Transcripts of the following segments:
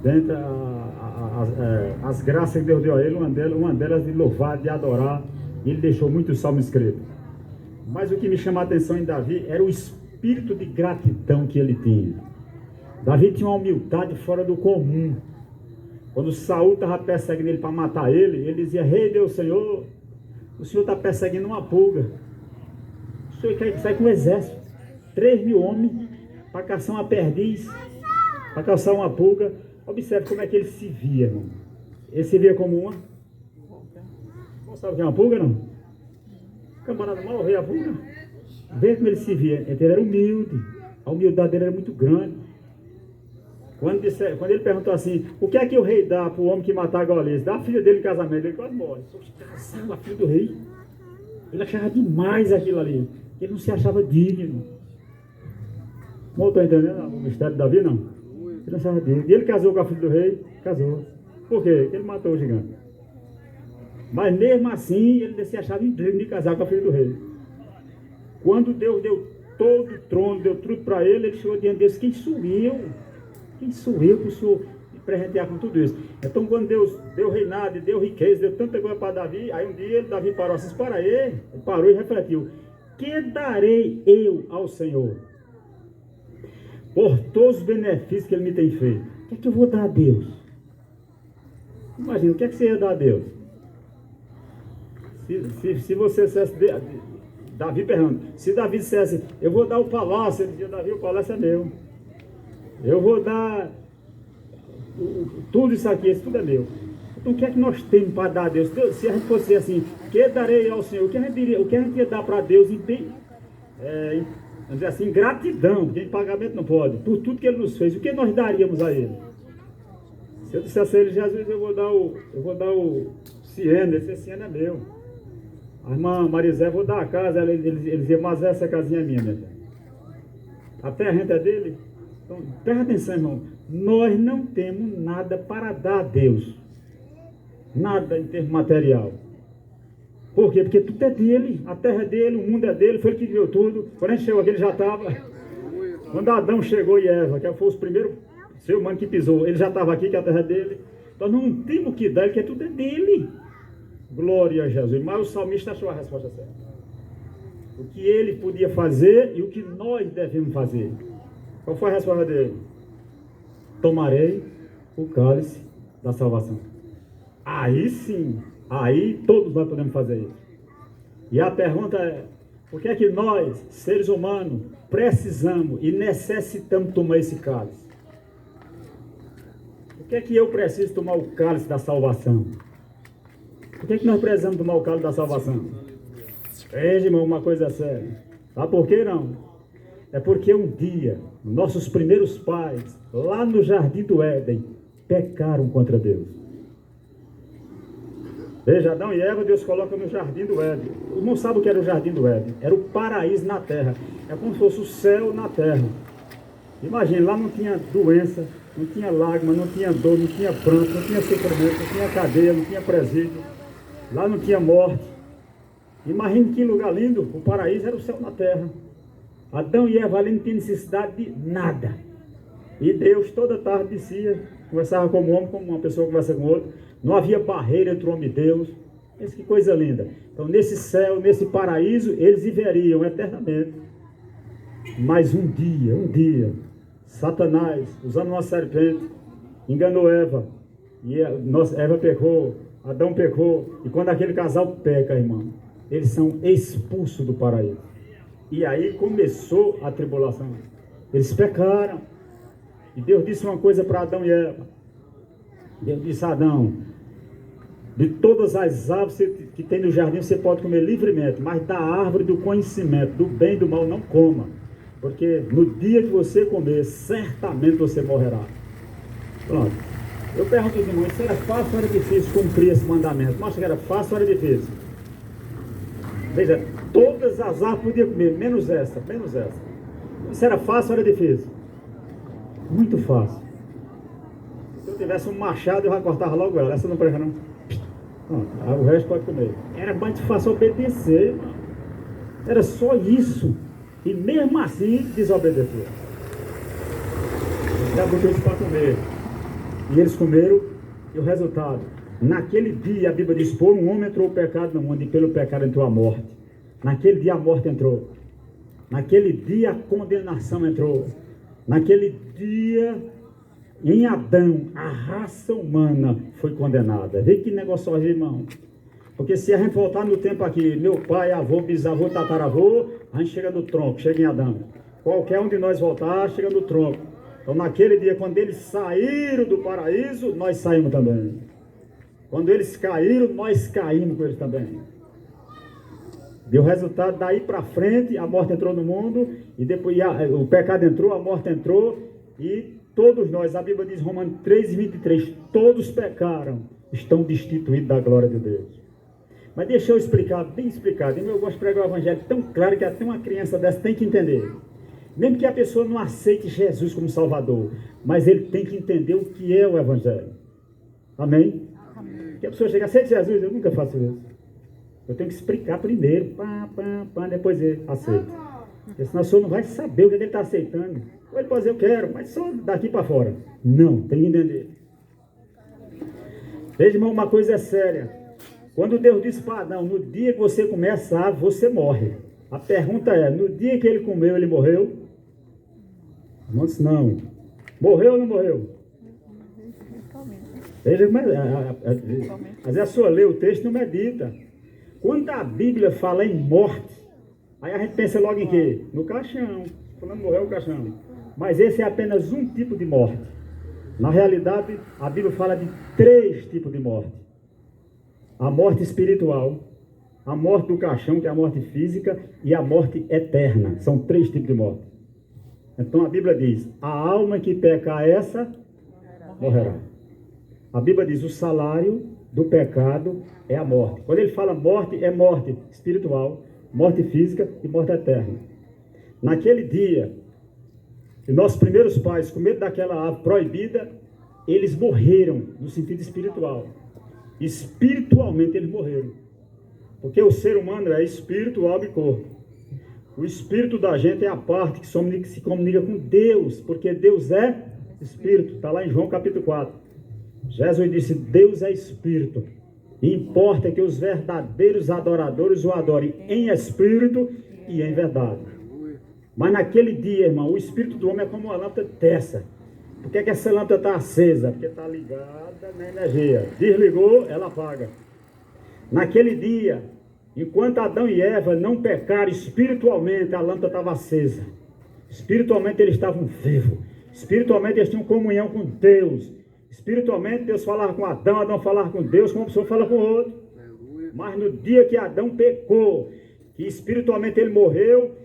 dentre as graças que Deus deu a ele, uma delas de louvar, de adorar, e ele deixou muitos salmos escritos. Mas o que me chama a atenção em Davi era o espírito de gratidão que ele tinha. Davi tinha uma humildade fora do comum. Quando Saul estava perseguindo ele para matar ele, ele dizia: Rei Deus Senhor, o Senhor está perseguindo uma pulga. O Senhor quer sair com um exército, 3.000 homens, para caçar uma perdiz, para caçar uma pulga. Observe como é que ele se via, irmão. Ele se via como uma. Não sabe o que é uma pulga, não? O camarada mal veio a pulga. Veja como ele se via. Ele era humilde. A humildade dele era muito grande. Quando ele perguntou assim: o que é que o rei dá para o homem que matar Golias? Dá a filha dele em casamento. Ele quase morre. Só que casava a filha do rei. Ele achava demais aquilo ali. Ele não se achava digno. Não estou entendendo o mistério de Davi, não? Ele não achava digno. E ele casou com a filha do rei? Casou. Por quê? Porque ele matou o gigante. Mas mesmo assim, ele se achava indigno de casar com a filha do rei. Quando Deus deu todo o trono, deu tudo para ele, ele chegou diante de Deus: quem sou eu? Quem sou eu para o Senhor me presentear com tudo isso? Então, quando Deus deu reinado, deu riqueza, deu tanta coisa para Davi, aí um dia Davi parou assim: para aí. Ele parou e refletiu: que darei eu ao Senhor por todos os benefícios que Ele me tem feito? O que é que eu vou dar a Deus? Imagina, o que é que você ia dar a Deus? Se você dissesse, Davi pergunta, se Davi dissesse: eu vou dar o palácio, ele dizia: Davi, o palácio é meu. Eu vou dar tudo isso aqui, isso tudo é meu. Então o que é que nós temos para dar a Deus? Se a gente fosse assim: que darei ao Senhor? O que a gente ia dar para Deus vamos dizer assim, gratidão, porque em pagamento não pode, por tudo que Ele nos fez. O que nós daríamos a Ele? Se eu dissesse a Ele: Jesus, eu vou dar o Siena, esse Siena é meu. A irmã Marizé, vou dar a casa. Ele dizia: mas essa casinha é minha, minha filha. A terra é dele. Então, presta atenção, irmão. Nós não temos nada para dar a Deus. Nada em termos material. Por quê? Porque tudo é dele. A terra é dele, o mundo é dele. Foi ele que criou tudo. Quando a gente chegou aqui, ele já estava. Quando Adão chegou e Eva, que foi os primeiros ser humano que pisou, ele já estava aqui, que a terra é dele. Nós não temos o que dar, porque tudo é dele. Glória a Jesus. Mas o salmista achou a resposta certa. O que ele podia fazer e o que nós devemos fazer. Qual foi a resposta dele? Tomarei o cálice da salvação. Aí sim, aí todos nós podemos fazer isso. E a pergunta é: por que é que nós, seres humanos, precisamos e necessitamos tomar esse cálice? Por que é que eu preciso tomar o cálice da salvação? Por que é que nós precisamos tomar o cálice da salvação? Veja, irmão, uma coisa séria. Sabe por que não? É porque um dia, nossos primeiros pais, lá no Jardim do Éden, pecaram contra Deus. Veja, Adão e Eva, Deus coloca no Jardim do Éden. O irmão sabe o que era o Jardim do Éden? Era o paraíso na terra. É como se fosse o céu na terra. Imagina, lá não tinha doença, não tinha lágrima, não tinha dor, não tinha pranto, não tinha sofrimento, não tinha cadeia, não tinha presídio. Lá não tinha morte. Imagina que lugar lindo. O paraíso era o céu na terra. Adão e Eva ali não tinham necessidade de nada. E Deus toda tarde descia, conversava com um homem, como uma pessoa conversa com outra. Não havia barreira entre o homem e Deus. Mas que coisa linda. Então nesse céu, nesse paraíso, eles viveriam eternamente. Mas um dia, Satanás, usando uma serpente, enganou Eva. E Eva pecou, Adão pecou. E quando aquele casal peca, irmão, eles são expulsos do paraíso. E aí começou a tribulação. Eles pecaram. E Deus disse uma coisa para Adão e Eva. Deus disse a Adão: de todas as árvores que tem no jardim você pode comer livremente, mas da árvore do conhecimento, do bem e do mal, não coma. Porque no dia que você comer, certamente você morrerá. Pronto. Eu pergunto aos irmãos: se era fácil ou era difícil cumprir esse mandamento? Mostra que era fácil ou era difícil? Veja, todas as árvores podiam comer, menos essa. Se era fácil ou era difícil? Muito fácil. Se eu tivesse um machado, eu já cortava logo ela. Essa não presta não. O resto pode comer. Era muito fácil obedecer. Era só isso. E mesmo assim, desobedeceu. Já botou isso para comer. E eles comeram, e o resultado, naquele dia a Bíblia diz, por um homem entrou o pecado no mundo, e pelo pecado entrou a morte. Naquele dia a morte entrou. Naquele dia a condenação entrou. Naquele dia, em Adão, a raça humana foi condenada. Vê que negócio horrível, irmão. Porque se a gente voltar no tempo aqui, meu pai, avô, bisavô, tataravô, a gente chega no tronco, chega em Adão. Qualquer um de nós voltar, chega no tronco. Então naquele dia, quando eles saíram do paraíso, nós saímos também. Quando eles caíram, nós caímos com eles também. Deu resultado, daí para frente, a morte entrou no mundo, e depois o pecado entrou, a morte entrou, e todos nós, a Bíblia diz, Romanos 3:23, todos pecaram, estão destituídos da glória de Deus. Mas deixa eu explicar, bem explicado. Eu gosto de pregar o evangelho tão claro que até uma criança dessa tem que entender. Mesmo que a pessoa não aceite Jesus como Salvador, mas ele tem que entender o que é o evangelho. Amém? Amém. Que a pessoa chega, aceite Jesus, eu nunca faço isso. Eu tenho que explicar primeiro, depois ele aceita. Porque senão a pessoa não vai saber o que ele está aceitando. Ou ele pode dizer, eu quero, mas só daqui para fora. Não, tem que entender. Veja, irmão, uma coisa é séria. Quando Deus disse para Adão, no dia que você começar, você morre. A pergunta é, no dia que ele comeu, ele morreu? Não disse não. Morreu ou não morreu? Veja, mas às vezes a sua lê o texto e não medita. Quando a Bíblia fala em morte, aí a gente pensa logo em quê? No caixão. Falando morreu o caixão. Mas esse é apenas um tipo de morte. Na realidade, a Bíblia fala de 3 tipos de morte. A morte espiritual, a morte do caixão, que é a morte física, e a morte eterna. São 3 tipos de morte. Então a Bíblia diz, a alma que peca essa, morrerá. A Bíblia diz, o salário do pecado é a morte. Quando ele fala morte, é morte espiritual, morte física e morte eterna. Naquele dia, e nossos primeiros pais, com medo daquela ave proibida, eles morreram no sentido espiritual. Espiritualmente eles morreram. Porque o ser humano é espírito, alma e corpo. O espírito da gente é a parte que se comunica com Deus, porque Deus é espírito. Está lá em João capítulo 4. Jesus disse, Deus é espírito. E importa que os verdadeiros adoradores o adorem em espírito e em verdade. Mas naquele dia, irmão, o espírito do homem é como uma lâmpada dessa. Por que essa lâmpada está acesa? Porque está ligada na energia. Desligou, ela apaga. Naquele dia, enquanto Adão e Eva não pecaram espiritualmente, a lâmpada estava acesa. Espiritualmente eles estavam vivos. Espiritualmente eles tinham comunhão com Deus. Espiritualmente Deus falava com Adão, Adão falava com Deus, como uma pessoa fala com o outro. Mas no dia que Adão pecou, que espiritualmente ele morreu,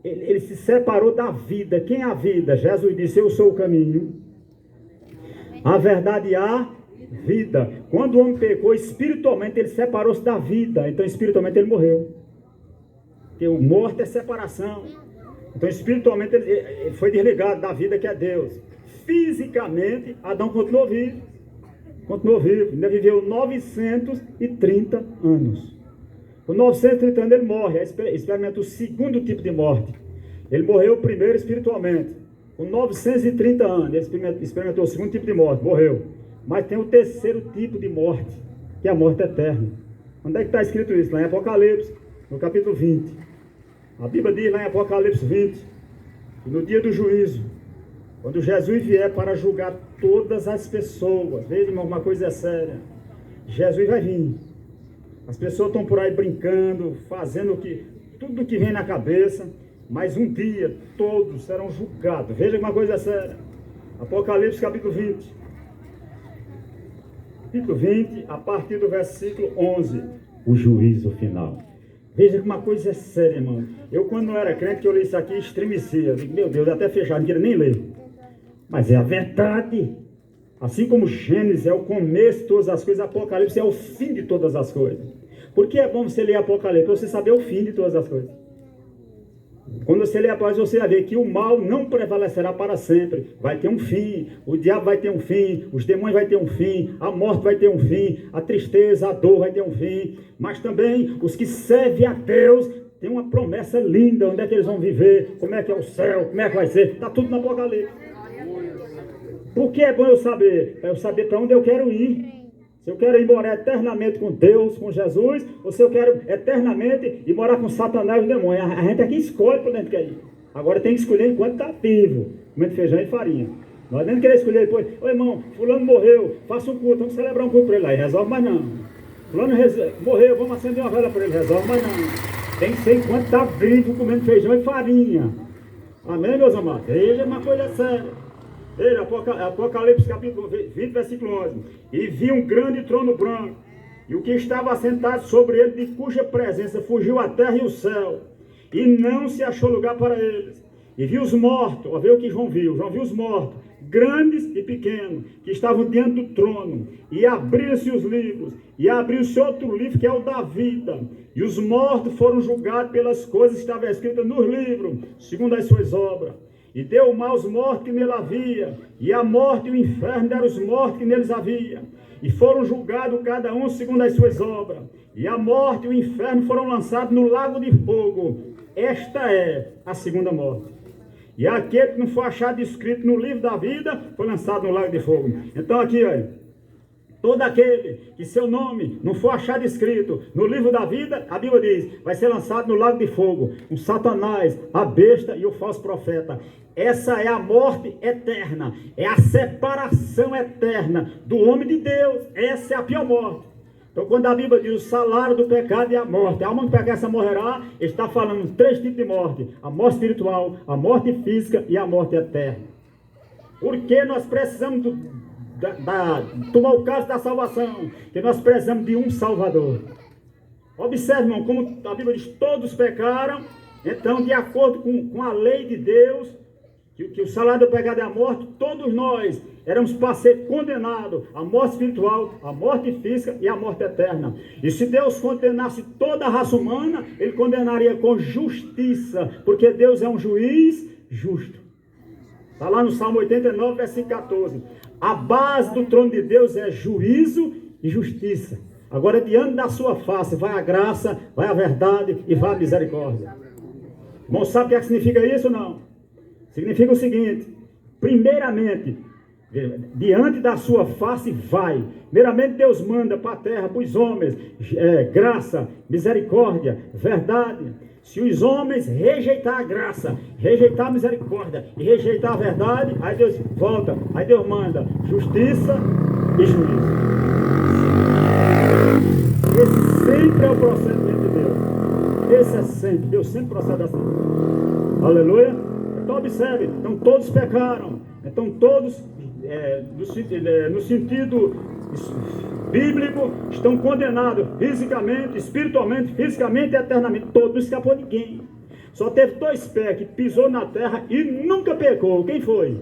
ele se separou da vida. Quem é a vida? Jesus disse, eu sou o caminho, a verdade e a vida. Quando o homem pecou, espiritualmente ele separou-se da vida. Então espiritualmente ele morreu. Porque o morte é separação. Então espiritualmente ele foi desligado da vida que é Deus. Fisicamente, Adão continuou vivo. Continuou vivo. Ainda viveu 930 anos. Com 930 anos ele morre. Experimenta o segundo tipo de morte. Ele morreu primeiro espiritualmente. Com 930 anos, ele experimentou o segundo tipo de morte, morreu. Mas tem o terceiro tipo de morte, que é a morte eterna. Onde é que está escrito isso? Lá em Apocalipse, no capítulo 20. A Bíblia diz lá em Apocalipse 20, que no dia do juízo, quando Jesus vier para julgar todas as pessoas, veja, irmão, uma coisa é séria, Jesus vai vir. As pessoas estão por aí brincando, fazendo tudo o que vem na cabeça, mas um dia todos serão julgados. Veja uma coisa séria. Apocalipse capítulo 20. Capítulo 20, a partir do versículo 11. O juízo final. Veja que uma coisa é séria, irmão. Eu, quando não era crente, que eu li isso aqui, estremecia. Eu digo, meu Deus, até fechar, não queria nem ler. Mas é a verdade. Assim como Gênesis é o começo de todas as coisas, Apocalipse é o fim de todas as coisas. Por que é bom você ler Apocalipse? Para você saber o fim de todas as coisas. Quando você lê a palavra, você vai ver que o mal não prevalecerá para sempre. Vai ter um fim, o diabo vai ter um fim, os demônios vai ter um fim, a morte vai ter um fim, a tristeza, a dor vai ter um fim. Mas também os que servem a Deus têm uma promessa linda, onde é que eles vão viver, como é que é o céu, como é que vai ser. Está tudo no Apocalipse. Por que é bom eu saber? Para eu saber para onde eu quero ir. Se eu quero ir morar eternamente com Deus, com Jesus, ou se eu quero eternamente ir morar com Satanás e os demônios. A gente aqui escolhe para onde a gente quer ir. Agora tem que escolher enquanto está vivo, comendo feijão e farinha. Nós nem queremos escolher depois. Ô irmão, fulano morreu, faça um culto, vamos celebrar um culto para ele aí. Resolve mais não. Fulano morreu, vamos acender uma vela para ele. Resolve mais não. Tem que ser enquanto está vivo, comendo feijão e farinha. Amém, meus amados? Veja uma coisa séria. Veja, Apocalipse capítulo 20, versículo 11. E vi um grande trono branco, e o que estava assentado sobre ele, de cuja presença fugiu a terra e o céu, e não se achou lugar para eles. E vi os mortos, ó, vê o que João viu os mortos, grandes e pequenos, que estavam diante do trono, e abriram-se os livros, e abriu-se outro livro, que é o da vida, e os mortos foram julgados pelas coisas que estavam escritas no livro, segundo as suas obras. E deu mal aos mortos que nele havia, e a morte e o inferno deram os mortos que neles havia, e foram julgados cada um segundo as suas obras, e a morte e o inferno foram lançados no lago de fogo. Esta é a segunda morte. E aquele que não foi achado escrito no livro da vida, foi lançado no lago de fogo. Então aqui, olha, todo aquele que seu nome não for achado escrito no livro da vida, a Bíblia diz, vai ser lançado no lago de fogo, com Satanás, a besta e o falso profeta. Essa é a morte eterna, é a separação eterna do homem de Deus. Essa é a pior morte. Então quando a Bíblia diz o salário do pecado é a morte, a alma que pecar essa morrerá, está falando três tipos de morte: a morte espiritual, a morte física e a morte eterna. Porque nós precisamos tomar o caso da salvação, que nós precisamos de um Salvador. Observe, irmão, como a Bíblia diz, todos pecaram. Então, de acordo com a lei de Deus, que o salário do pecado é a morte, todos nós éramos para ser condenados à morte espiritual, à morte física e à morte eterna. E se Deus condenasse toda a raça humana, Ele condenaria com justiça, porque Deus é um juiz justo. Está lá no Salmo 89, versículo 14. A base do trono de Deus é juízo e justiça. Agora, diante da sua face, vai a graça, vai a verdade e vai a misericórdia. Irmão, sabe o que significa isso ou não? Significa o seguinte: primeiramente, diante da sua face vai. Primeiramente Deus manda para a terra, para os homens, graça, misericórdia, verdade. Se os homens rejeitar a graça, rejeitar a misericórdia e rejeitar a verdade, aí Deus volta, aí Deus manda justiça e juízo. Esse sempre é o procedimento de Deus. Esse é sempre, Deus sempre procede assim. Aleluia. Então observe, então todos pecaram. Então todos, no sentido bíblico, estão condenados fisicamente, espiritualmente, fisicamente e eternamente. Todos, não escapou ninguém. Só teve dois pés que pisou na terra e nunca pecou. Quem foi?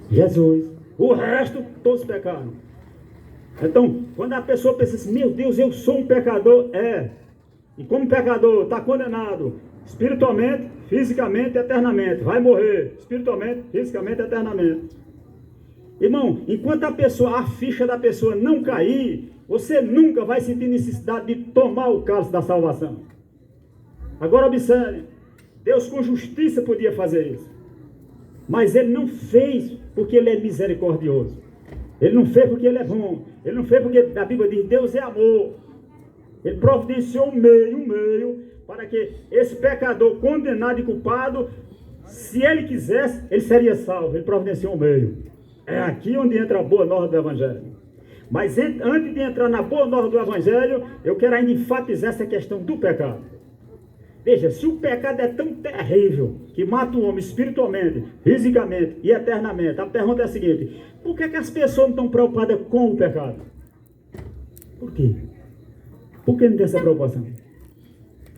Jesus. O resto, todos pecaram. Então, quando a pessoa pensa assim, meu Deus, eu sou um pecador, e como pecador, está condenado espiritualmente, fisicamente, eternamente. Vai morrer espiritualmente, fisicamente, eternamente. Irmão, enquanto a ficha da pessoa não cair, você nunca vai sentir necessidade de tomar o cálice da salvação. Agora observe, Deus com justiça podia fazer isso, mas Ele não fez porque Ele é misericordioso. Ele não fez porque Ele é bom. Ele não fez porque a Bíblia diz Deus é amor. Ele providenciou um meio para que esse pecador condenado e culpado, se ele quisesse, ele seria salvo. Ele providenciou um meio. É aqui onde entra a boa nova do Evangelho. Mas antes de entrar na boa nova do Evangelho, eu quero ainda enfatizar essa questão do pecado. Veja, se o pecado é tão terrível, que mata o homem espiritualmente, fisicamente e eternamente, a pergunta é a seguinte: por que as pessoas não estão preocupadas com o pecado? Por quê? Por que não tem essa preocupação?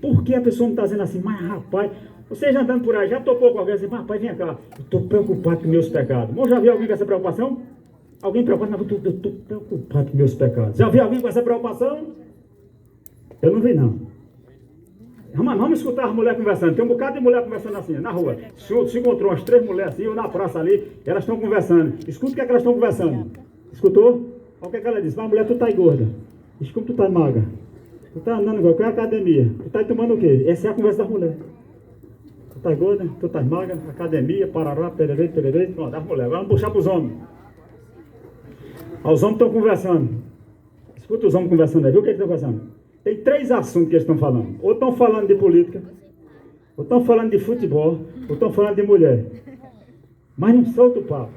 Por que a pessoa não está dizendo assim, mas rapaz, você já andando por aí, já topou com alguém assim, mas rapaz, vem cá, eu estou preocupado com meus pecados. Mas já viu alguém com essa preocupação? Alguém preocupado? Não, eu estou preocupado com meus pecados. Já viu alguém com essa preocupação? Eu não vi, não. Vamos escutar as mulheres conversando. Tem um bocado de mulher conversando assim, na rua. Se encontrou umas 3 mulheres assim, ou na praça ali, elas estão conversando. Escuta o que é que elas estão conversando. Escutou? Olha o que é que ela disse. Mas mulher, tu tá aí gorda. Escuta, tu tá magra. Tu tá andando igual, qual é a academia? Tu tá aí tomando o quê? Essa é a conversa das mulheres. tá gorda, tu tá magra, academia, parará, pererê, pererê, pronto, as mulheres. Vamos puxar pros homens. Os homens estão conversando. Escuta os homens conversando aí, viu o que eles estão conversando? Tem 3 assuntos que eles estão falando. Ou estão falando de política, ou estão falando de futebol, ou estão falando de mulher. Mas não solta o papo.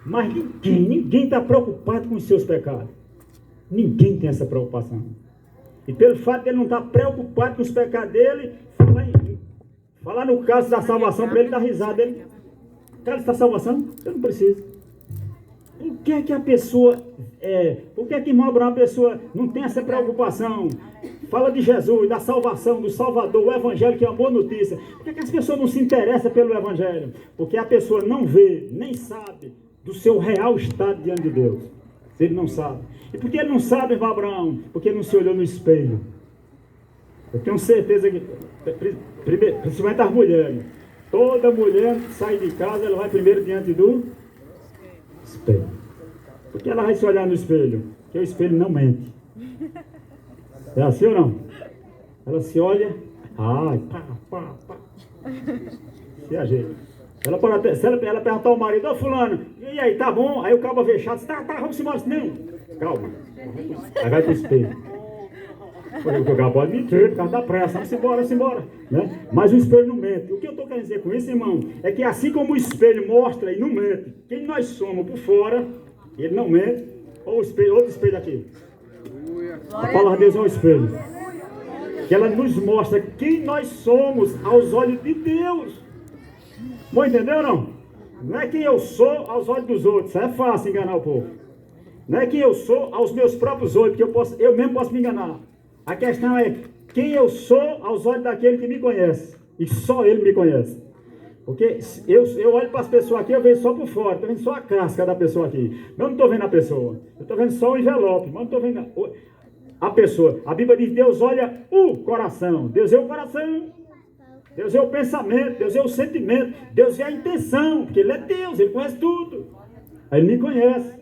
Mas ninguém está preocupado com os seus pecados. Ninguém tem essa preocupação. E pelo fato de ele não estar preocupado com os pecados dele, falar no caso da salvação para ele dar risada. Ele, cara, da salvação? Eu não preciso. Por que é que a pessoa, por que é que, irmão Abraão, a pessoa não tem essa preocupação? Fala de Jesus, da salvação, do Salvador, o Evangelho, que é uma boa notícia. Por que é que as pessoas não se interessam pelo Evangelho? Porque a pessoa não vê, nem sabe do seu real estado diante de Deus. Ele não sabe. E por que ele não sabe, irmão Abraão? Porque ele não se olhou no espelho. Eu tenho certeza que, principalmente as mulheres, toda mulher que sai de casa, ela vai primeiro diante do espelho. Por que ela vai se olhar no espelho? Porque o espelho não mente. É assim ou não? Ela se olha, pá. Se ajeita. Se ela perguntar ao marido, ô fulano, e aí, tá bom? Aí o cabo fechado, tá, vamos embora. Não, calma. Aí vai pro espelho. Porque o cabo pode mentir por causa da pressa, vamos embora. Né? Mas o espelho não mente. O que eu estou querendo dizer com isso, irmão, é que assim como o espelho mostra e não mente, quem nós somos por fora, ele não mente, ou o espelho, outro espelho aqui. A palavra de Deus é o espelho. Que ela nos mostra quem nós somos aos olhos de Deus. Bom, entendeu ou não? Não é quem eu sou aos olhos dos outros. Isso é fácil enganar o povo. Não é quem eu sou aos meus próprios olhos, porque eu mesmo posso me enganar. A questão é quem eu sou aos olhos daquele que me conhece. E só ele me conhece. Porque eu olho para as pessoas aqui, eu vejo só por fora. Estou vendo só a casca da pessoa aqui. Eu não estou vendo a pessoa. Eu estou vendo só o envelope. Mas não estou vendo a pessoa. A Bíblia diz, Deus olha o coração. Deus é o coração. Deus é o pensamento, Deus é o sentimento, Deus é a intenção, porque Ele é Deus, Ele conhece tudo. Aí Ele me conhece.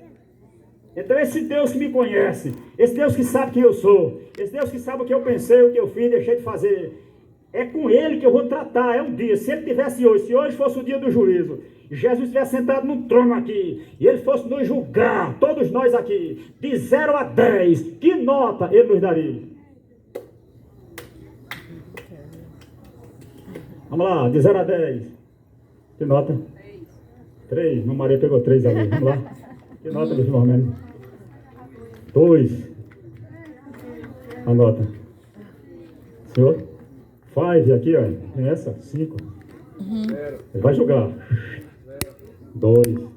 Então esse Deus que me conhece, esse Deus que sabe quem eu sou, esse Deus que sabe o que eu pensei, o que eu fiz, deixei de fazer, é com Ele que eu vou tratar, é um dia. Se Ele tivesse hoje, se hoje fosse o dia do juízo, e Jesus estivesse sentado no trono aqui, e Ele fosse nos julgar, todos nós aqui, de 0 a 10, que nota Ele nos daria? Vamos lá, de 0 a 10. Que nota? 3. Não, Maria pegou 3 ali. Vamos lá. Que nota, meu irmão Armênio? 2. A nota. Senhor? 5 aqui, ó. Tem essa? 5. Ele vai jogar. 2.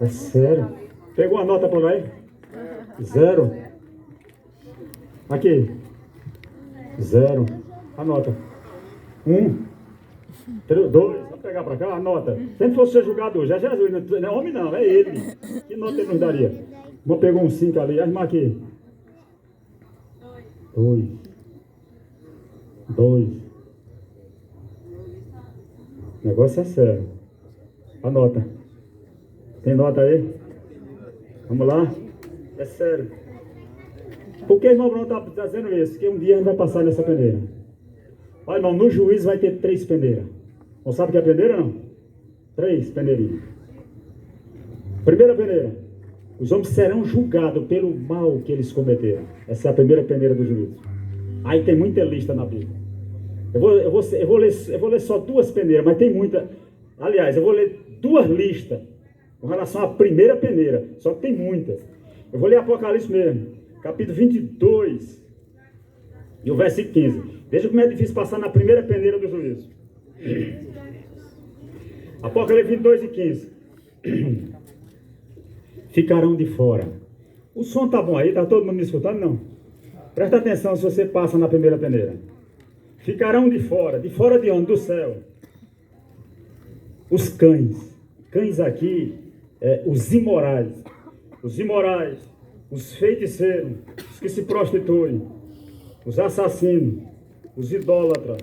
É sério. Pegou a nota por aí? 0. Aqui. 0. A nota. 1, 2, vamos pegar para cá, a nota. Se ele fosse ser julgado hoje, é Jesus, não é homem não, é ele. Que nota ele nos daria? Vamos pegar um 5 ali, arma aqui. 2. O negócio é sério. A nota. Tem nota aí? Vamos lá? É sério. Por que o irmão Bruno está dizendo isso? Que um dia a gente vai passar nessa peneira. Olha, irmão, no juízo vai ter 3 peneiras. Não sabe o que é peneira, não? 3 peneirinhas. Primeira peneira. Os homens serão julgados pelo mal que eles cometeram. Essa é a primeira peneira do juízo. Aí tem muita lista na Bíblia. Eu vou ler só 2 peneiras, mas tem muita. Aliás, eu vou ler 2 listas com relação à primeira peneira. Só que tem muitas. Eu vou ler Apocalipse mesmo. Capítulo 22. E o versículo 15. Veja como é difícil passar na primeira peneira do juízo. Apocalipse 22 e 15. Ficarão de fora. O som tá bom aí? Tá todo mundo me escutando? Não. Presta atenção se você passa na primeira peneira. Ficarão de fora. De fora de onde? Do céu. Os cães. Cães aqui, os imorais. Os imorais. Os feiticeiros. Os que se prostituem. Os assassinos. Os idólatras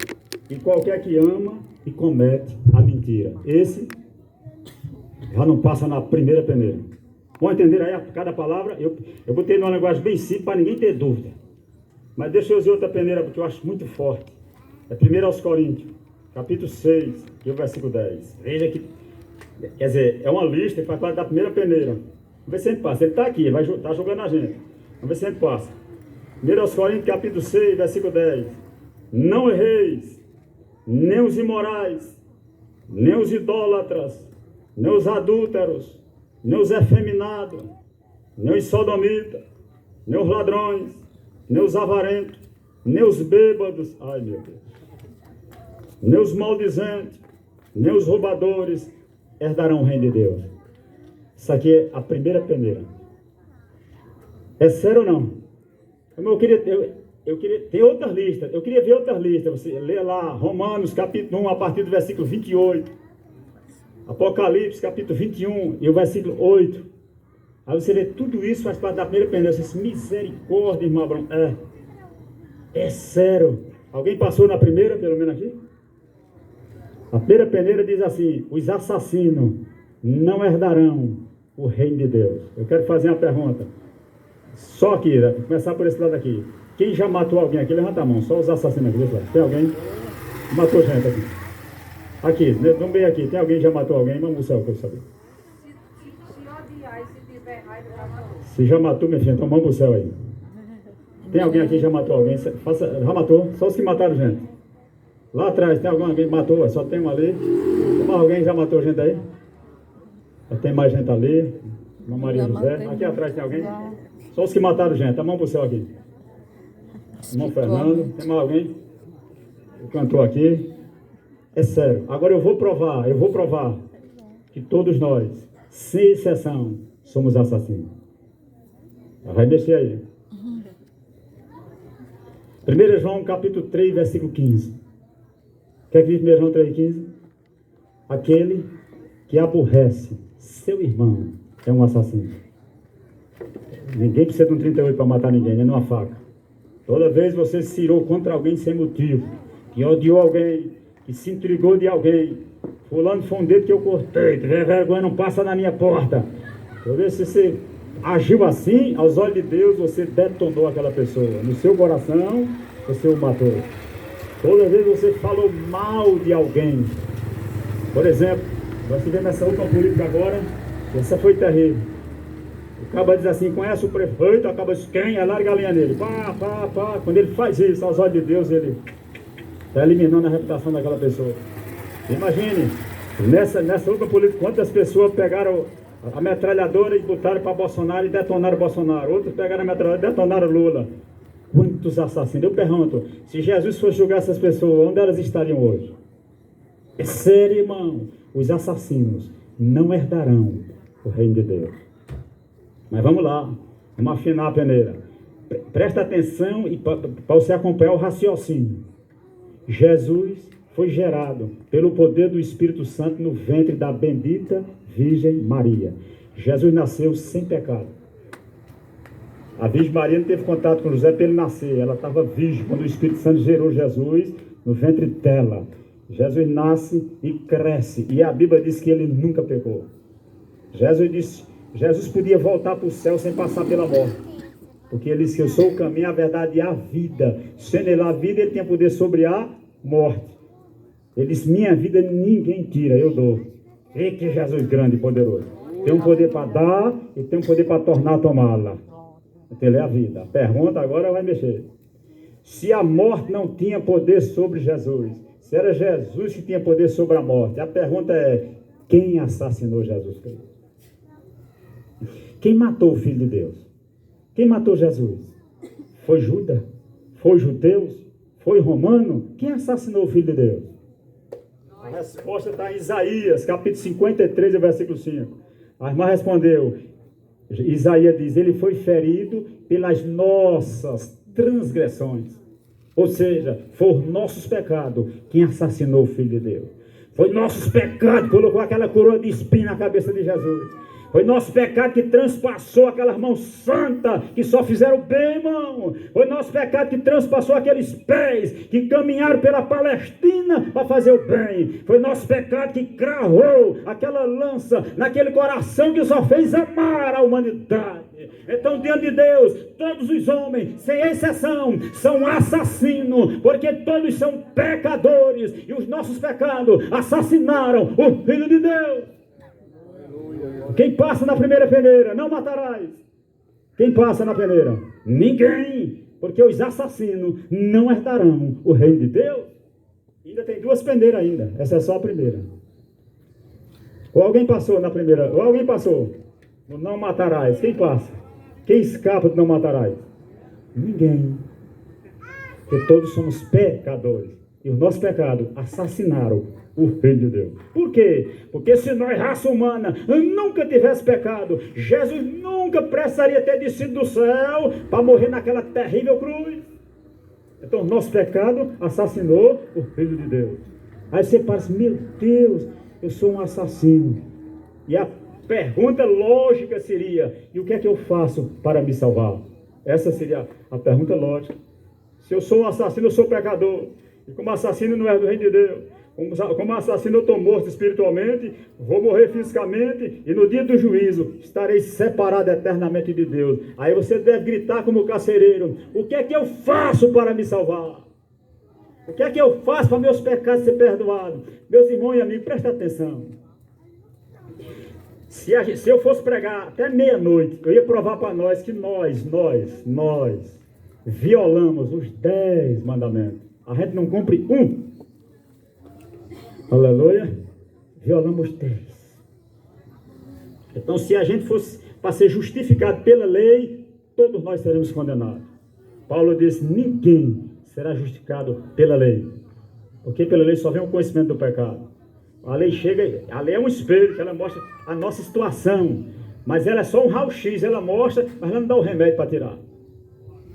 e qualquer que ama e comete a mentira. Esse já não passa na primeira peneira. Vão entender aí cada palavra? Eu botei numa linguagem bem simples para ninguém ter dúvida. Mas deixa eu usar outra peneira porque eu acho muito forte. É 1 aos Coríntios, capítulo 6, e o versículo 10. Veja que, quer dizer, é uma lista que faz parte da primeira peneira. Vamos ver se a gente passa. Ele está aqui, vai estar jogando a gente. Vamos ver se a gente passa. 1 Coríntios, capítulo 6, versículo 10. Não erreis, nem os imorais, nem os idólatras, nem os adúlteros, nem os efeminados, nem os sodomitas, nem os ladrões, nem os avarentos, nem os bêbados, ai meu Deus, nem os maldizentes, nem os roubadores herdarão o reino de Deus. Isso aqui é a primeira peneira. É sério ou não? Eu queria tem outras listas, eu queria ver outras listas. Você lê lá Romanos capítulo 1 a partir do versículo 28, Apocalipse capítulo 21 e o versículo 8. Aí você vê tudo isso faz parte da primeira peneira. Você diz, misericórdia, irmão Abraão. É sério. Alguém passou na primeira, pelo menos aqui? A primeira peneira diz assim: os assassinos não herdarão o reino de Deus. Eu quero fazer uma pergunta. Só aqui, né? Vou começar por esse lado aqui. Quem já matou alguém aqui? Levanta a mão. Só os assassinos aqui desse lado. Tem alguém? Matou gente aqui. Aqui, no meio aqui. Tem alguém que já matou alguém? Vamos no céu, que eu sabia. Se já matou, minha filha, então vamos pro céu aí. Tem alguém aqui que já matou alguém? Já matou? Só os que mataram gente. Lá atrás, tem alguém que matou? Só tem um ali. Tem mais alguém que já matou gente aí? Tem mais gente ali. Uma Maria José. Aqui atrás tem alguém? Só os que mataram gente. A mão pro céu aqui. Irmão Fernando. Tem mais alguém? O cantor aqui. É sério. Agora eu vou provar que todos nós, sem exceção, somos assassinos. Vai mexer aí. 1 João capítulo 3, versículo 15. O que é que diz 1 João 3, 15? Aquele que aborrece seu irmão é um assassino. Ninguém precisa de um 38 para matar ninguém, nem numa faca. Toda vez você se irou contra alguém sem motivo, que odiou alguém, que se intrigou de alguém, fulano foi um dedo que eu cortei, tiver vergonha, não passa na minha porta. Toda vez que você agiu assim, aos olhos de Deus, você detonou aquela pessoa. No seu coração, você o matou. Toda vez que você falou mal de alguém, por exemplo, nós tivemos essa última política agora, essa foi terrível. O cabo diz assim, conhece o prefeito, acaba diz, quem? É larga a linha nele. Pá. Quando ele faz isso, aos olhos de Deus, ele está eliminando a reputação daquela pessoa. Imagine, nessa última política, quantas pessoas pegaram a metralhadora e botaram para Bolsonaro e detonaram Bolsonaro. Outros pegaram a metralhadora e detonaram Lula. Quantos assassinos? Eu pergunto, se Jesus fosse julgar essas pessoas, onde elas estariam hoje? É sério, irmão. Os assassinos não herdarão o reino de Deus. Mas vamos lá, vamos afinar a peneira. Presta atenção e para você acompanhar o raciocínio. Jesus foi gerado pelo poder do Espírito Santo no ventre da bendita Virgem Maria. Jesus nasceu sem pecado. A Virgem Maria não teve contato com José para ele nascer. Ela estava virgem quando o Espírito Santo gerou Jesus no ventre dela. Jesus nasce e cresce. E a Bíblia diz que ele nunca pecou. Jesus podia voltar para o céu sem passar pela morte. Porque ele disse que eu sou o caminho, a verdade e a vida. Sendo ele a vida, ele tem poder sobre a morte. Ele disse, minha vida ninguém tira, eu dou. E que Jesus grande e poderoso. Tem um poder para dar e tem um poder para tornar a tomá-la. Então ele é a vida. A pergunta agora vai mexer. Se a morte não tinha poder sobre Jesus, se era Jesus que tinha poder sobre a morte, a pergunta é, quem assassinou Jesus Cristo? Quem matou o Filho de Deus? Quem matou Jesus? Foi Judas? Foi judeus? Foi romano? Quem assassinou o Filho de Deus? A resposta está em Isaías, capítulo 53, versículo 5. A irmã respondeu, Isaías diz, ele foi ferido pelas nossas transgressões. Ou seja, foi nossos pecados quem assassinou o Filho de Deus. Foi nossos pecados, colocou aquela coroa de espinho na cabeça de Jesus. Foi nosso pecado que transpassou aquelas mãos santas que só fizeram bem, irmão. Foi nosso pecado que transpassou aqueles pés que caminharam pela Palestina para fazer o bem. Foi nosso pecado que cravou aquela lança naquele coração que só fez amar a humanidade. Então, diante de Deus, todos os homens, sem exceção, são assassinos, porque todos são pecadores, e os nossos pecados assassinaram o Filho de Deus. Quem passa na primeira peneira, não matarás. Quem passa na peneira? Ninguém, porque os assassinos não herdarão o reino de Deus. Ainda tem 2 peneiras ainda, essa é só a primeira. Ou alguém passou na primeira, ou alguém passou no não matarás. Quem passa? Quem escapa do não matarás? Ninguém. Porque todos somos pecadores. E os nossos pecados assassinaram o Filho de Deus. Por quê? Porque se nós, raça humana, nunca tivesse pecado, Jesus nunca precisaria ter descido do céu para morrer naquela terrível cruz. Então, nosso pecado assassinou o Filho de Deus. Aí você pensa, meu Deus, eu sou um assassino. E a pergunta lógica seria, e o que é que eu faço para me salvar? Essa seria a pergunta lógica. Se eu sou um assassino, eu sou pecador. E como assassino não é do reino de Deus. Como assassino eu estou morto espiritualmente, vou morrer fisicamente, e no dia do juízo estarei separado eternamente de Deus. Aí você deve gritar como carcereiro, o que é que eu faço para me salvar? O que é que eu faço para meus pecados ser perdoados? Meus irmãos e amigos, prestem atenção. Se eu fosse pregar até meia-noite, eu ia provar para nós que nós violamos os 10 mandamentos. A gente não cumpre um. Aleluia. Violamos 10. Então, se a gente fosse para ser justificado pela lei, todos nós seremos condenados. Paulo disse, ninguém será justificado pela lei. Porque pela lei só vem o conhecimento do pecado. A lei é um espelho que ela mostra a nossa situação. Mas ela é só um raio-x, ela mostra, mas ela não dá o remédio para tirar.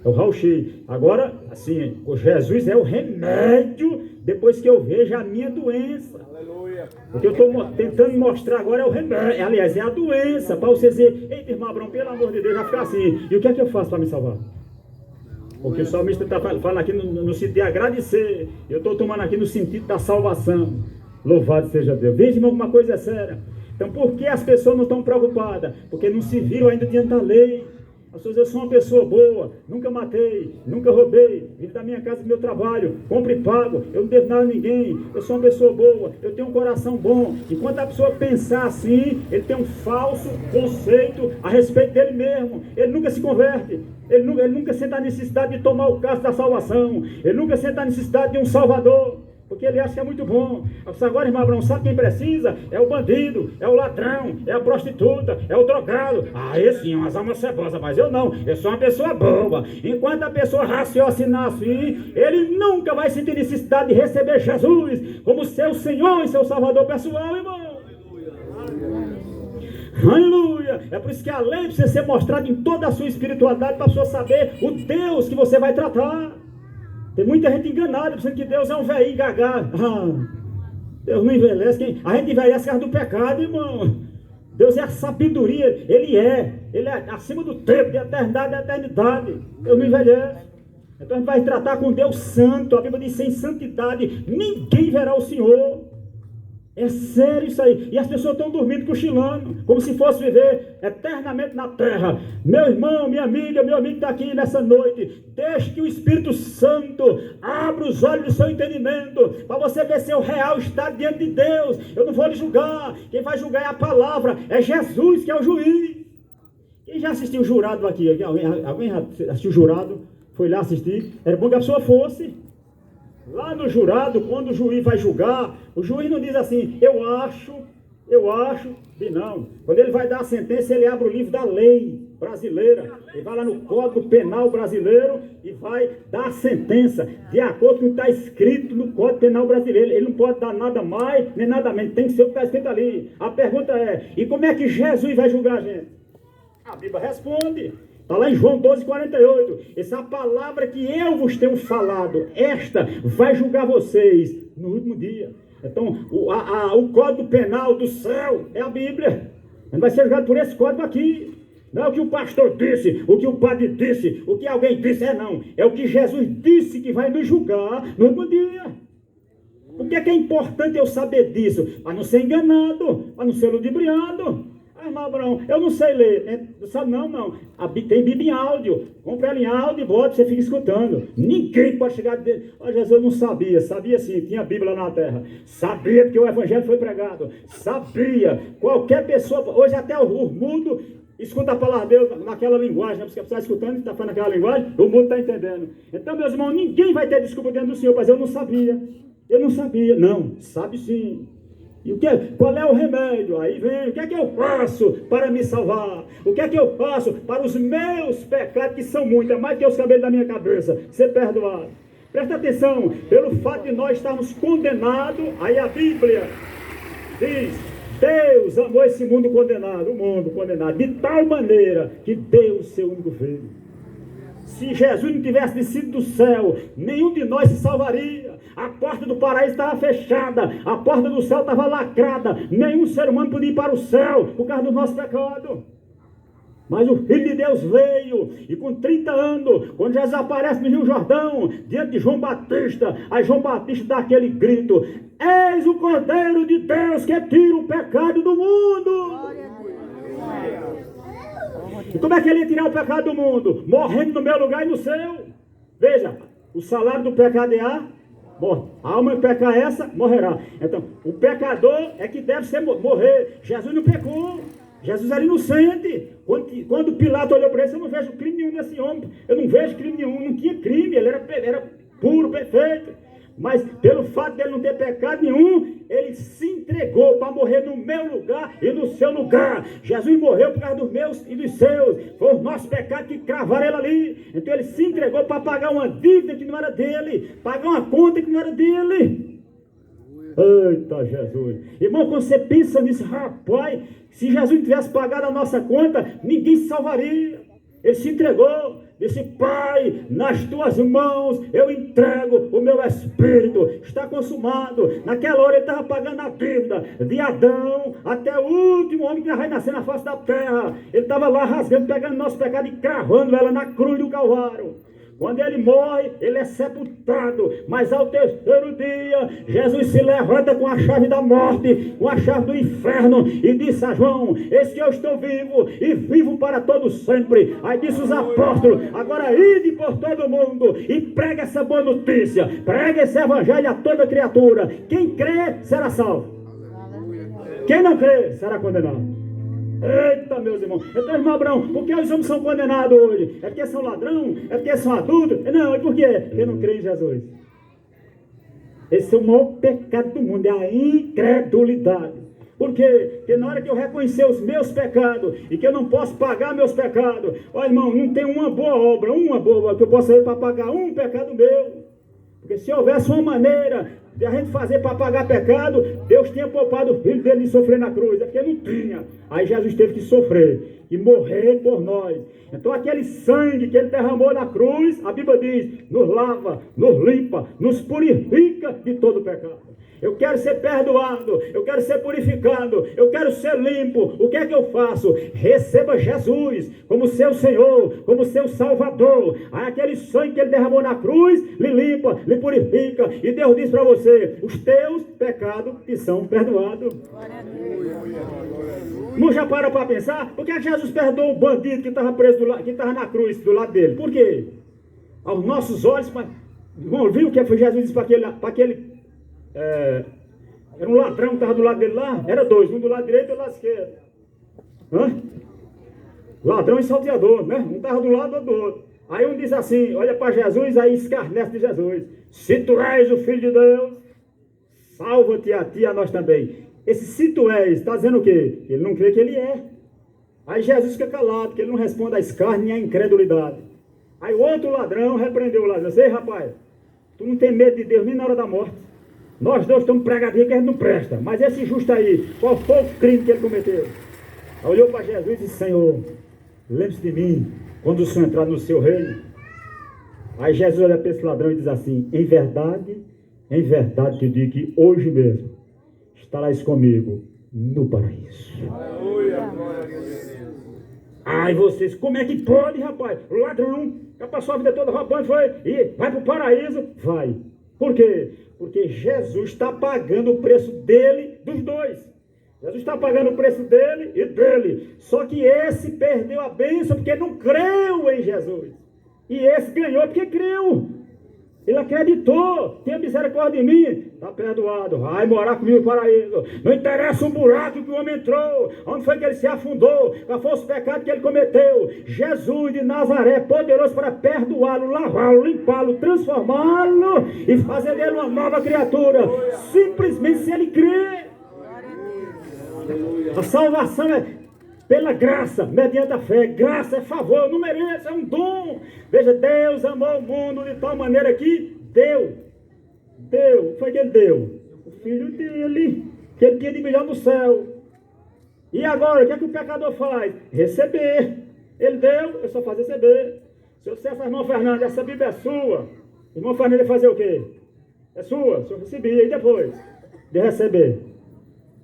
É o raio-x. Agora, assim, o Jesus é o remédio depois que eu vejo a minha doença. Aleluia. O que eu estou tentando mostrar agora é o remédio. Aliás, é a doença. Para você dizer, eita, irmão Abraão, pelo amor de Deus, vai ficar assim. E o que é que eu faço para me salvar? Porque o salmista está falando aqui no sentido de agradecer. Eu estou tomando aqui no sentido da salvação. Louvado seja Deus. Veja, irmão, uma coisa é séria. Então, por que as pessoas não estão preocupadas? Porque não se viram ainda diante da lei. As pessoas, eu sou uma pessoa boa, nunca matei, nunca roubei, vivo da minha casa, do meu trabalho, compro e pago, eu não devo nada a ninguém, eu sou uma pessoa boa, eu tenho um coração bom. Enquanto a pessoa pensar assim, ele tem um falso conceito a respeito dele mesmo. Ele nunca se converte, ele nunca sente a necessidade de tomar o cálice da salvação, ele nunca sente a necessidade de um salvador. Porque ele acha que é muito bom. Agora, irmão Abraão, sabe quem precisa? É o bandido, é o ladrão, é a prostituta, é o drogado. Ah, esse é umas almas cebosas, mas eu não. Eu sou uma pessoa boa. Enquanto a pessoa raciocinar assim, ele nunca vai sentir necessidade de receber Jesus como seu Senhor e seu Salvador pessoal, irmão. Aleluia! É por isso que a lei precisa ser mostrada em toda a sua espiritualidade para a pessoa saber o Deus que você vai tratar. Tem muita gente enganada, pensando que Deus é um velhinho gagá. Deus não envelhece. A gente envelhece por causa do pecado, irmão. Deus é a sabedoria. Ele é acima do tempo, de eternidade a eternidade. Deus não envelhece. Então a gente vai tratar com Deus santo. A Bíblia diz, sem santidade ninguém verá o Senhor. É sério isso aí. E as pessoas estão dormindo, cochilando, como se fosse viver eternamente na terra. Meu irmão, minha amiga, meu amigo está aqui nessa noite. Deixe que o Espírito Santo abra os olhos do seu entendimento, para você ver seu real estado diante de Deus. Eu não vou lhe julgar. Quem vai julgar é a palavra. É Jesus que é o juiz. Quem já assistiu o Jurado aqui? Alguém já assistiu o Jurado? Foi lá assistir? Era bom que a pessoa fosse. Lá no jurado, quando o juiz vai julgar, o juiz não diz assim, eu acho, e não. Quando ele vai dar a sentença, ele abre o livro da lei brasileira, ele vai lá no Código Penal brasileiro e vai dar a sentença de acordo com o que está escrito no Código Penal brasileiro. Ele não pode dar nada mais, nem nada menos, tem que ser o que está escrito ali. A pergunta é, e como é que Jesus vai julgar a gente? A Bíblia responde. Está lá em João 12:48. Essa palavra que eu vos tenho falado, esta vai julgar vocês no último dia. Então, o Código Penal do céu é a Bíblia. Não vai ser julgado por esse código aqui. Não é o que o pastor disse, o que o padre disse, o que alguém disse, não. É o que Jesus disse que vai nos julgar no último dia. Por que é importante eu saber disso? Para não ser enganado, para não ser ludibriado. Ah, irmão Abraão, eu não sei ler. Não sabe não. Tem Bíblia em áudio. Compre ela em áudio e bota, você fica escutando. Ninguém pode chegar dentro. Oh, Jesus, eu não sabia. Sabia sim, tinha Bíblia lá na terra. Sabia porque o Evangelho foi pregado. Sabia. Qualquer pessoa, hoje até o mundo escuta a palavra de Deus naquela linguagem, né? Porque você está escutando e está falando naquela linguagem, o mundo está entendendo. Então, meus irmãos, ninguém vai ter desculpa dentro do Senhor, mas eu não sabia. Eu não sabia. Não, sabe sim. E qual é o remédio? Aí vem, o que é que eu faço para me salvar? O que é que eu faço para os meus pecados, que são muitos, é mais que os cabelos da minha cabeça, ser perdoado? Presta atenção, pelo fato de nós estarmos condenados, aí a Bíblia diz: Deus amou esse mundo condenado, o mundo condenado, de tal maneira que deu o seu único filho. Se Jesus não tivesse descido do céu, nenhum de nós se salvaria. A porta do paraíso estava fechada, a porta do céu estava lacrada, nenhum ser humano podia ir para o céu por causa do nosso pecado. Mas o Filho de Deus veio, e com 30 anos, quando Jesus aparece no Rio Jordão, diante de João Batista, aí João Batista dá aquele grito: eis o Cordeiro de Deus que tira o pecado do mundo. E como é que ele ia tirar o pecado do mundo? Morrendo no meu lugar e no seu. Veja, o salário do pecado é a morte. A alma que pecar essa, morrerá. Então, o pecador é que deve morrer. Jesus não pecou. Jesus era inocente. Quando Pilato olhou para ele, eu não vejo crime nenhum nesse homem. Eu não vejo crime nenhum. Não tinha crime. Ele era puro, perfeito. Mas pelo fato de ele não ter pecado nenhum, ele se entregou para morrer no meu lugar e no seu lugar. Jesus morreu por causa dos meus e dos seus. Foi o nosso pecado que cravaram ele ali. Então ele se entregou para pagar uma dívida que não era dele, pagar uma conta que não era dele. Eita Jesus. Irmão, quando você pensa nisso, rapaz, se Jesus não tivesse pagado a nossa conta, ninguém se salvaria. Ele se entregou. Disse: Pai, nas tuas mãos eu entrego o meu espírito, está consumado. Naquela hora ele estava pagando a dívida de Adão até o último homem que vai nascer na face da terra. Ele estava lá rasgando, pegando nosso pecado e cravando ela na cruz do Calvário. Quando ele morre, ele é sepultado, mas ao terceiro dia, Jesus se levanta com a chave da morte, com a chave do inferno, e disse a João: eis que eu estou vivo, e vivo para todo sempre. Aí disse os apóstolos: agora ide por todo mundo, e prega essa boa notícia, prega esse evangelho a toda criatura. Quem crê, será salvo. Quem não crê, será condenado. Eita, meus irmãos. Então, irmão Abraão, por que os homens são condenados hoje? É porque são ladrão? É porque são adultos? Não, é por quê? Porque não creem em Jesus. Esse é o maior pecado do mundo, é a incredulidade. Por quê? Porque na hora que eu reconhecer os meus pecados e que eu não posso pagar meus pecados, ó irmão, não tem uma boa obra que eu possa fazer para pagar um pecado meu. Porque se houvesse uma maneira de a gente fazer para pagar pecado, Deus tinha poupado o filho dele de sofrer na cruz. É porque não tinha. Aí Jesus teve que sofrer e morrer por nós. Então aquele sangue que ele derramou na cruz, a Bíblia diz, nos lava, nos limpa, nos purifica de todo pecado. Eu quero ser perdoado, eu quero ser purificado, eu quero ser limpo. O que é que eu faço? Receba Jesus como seu Senhor, como seu Salvador. Aí aquele sangue que ele derramou na cruz, lhe limpa, lhe purifica. E Deus diz para você: os teus pecados te são perdoados. Não já para pensar? Por que Jesus perdoou o bandido que estava preso, que estava na cruz do lado dele? Por quê? Aos nossos olhos, irmão, viu o que foi Jesus disse para aquele era um ladrão que estava do lado dele lá? Era dois, um do lado direito e outro do lado esquerdo. Ladrão e salteador, né? Um estava do lado do outro. Aí um diz assim, olha para Jesus, aí escarnece de Jesus: se tu és o Filho de Deus, salva-te a ti e a nós também. Esse se tu és, está dizendo o quê? Ele não crê que ele é. Aí Jesus fica calado, que ele não responde à escárnio e à incredulidade. Aí o outro ladrão repreendeu o ladrão: ei rapaz, tu não tem medo de Deus nem na hora da morte. Nós dois estamos pregadinhos que a gente não presta. Mas esse justo aí, qual foi o crime que ele cometeu? Aí olhou para Jesus e disse: Senhor, lembre-se de mim quando o Senhor entrar no seu reino. Aí Jesus olha para esse ladrão e diz assim: em verdade te digo que hoje mesmo estarás comigo no paraíso. Aleluia. Ai, vocês, como é que pode, rapaz? O ladrão já passou a vida toda roubando, foi, e vai para o paraíso? Vai. Por quê? Porque Jesus está pagando o preço dele, dos dois. Jesus está pagando o preço dele e dele. Só que esse perdeu a bênção porque não creu em Jesus. E esse ganhou porque creu. Ele acreditou. Tenha misericórdia de mim. Está perdoado. Vai morar comigo no paraíso. Não interessa o buraco que o homem entrou. Onde foi que ele se afundou. Qual foi os pecados que ele cometeu. Jesus de Nazaré, poderoso para perdoá-lo, lavá-lo, limpá-lo, transformá-lo e fazer dele uma nova criatura. Simplesmente se ele crer. A salvação é pela graça, mediante a fé. Graça é favor, eu não mereço, é um dom. Veja, Deus amou o mundo de tal maneira que deu, foi que ele deu o filho dele, que ele tinha de melhor no céu. E agora, o que é que o pecador faz? Receber. Ele deu, eu só faço receber. Se eu disser, irmão Fernando, essa Bíblia é sua, irmão Fernando vai fazer o quê? É sua, se eu receber, e depois de receber?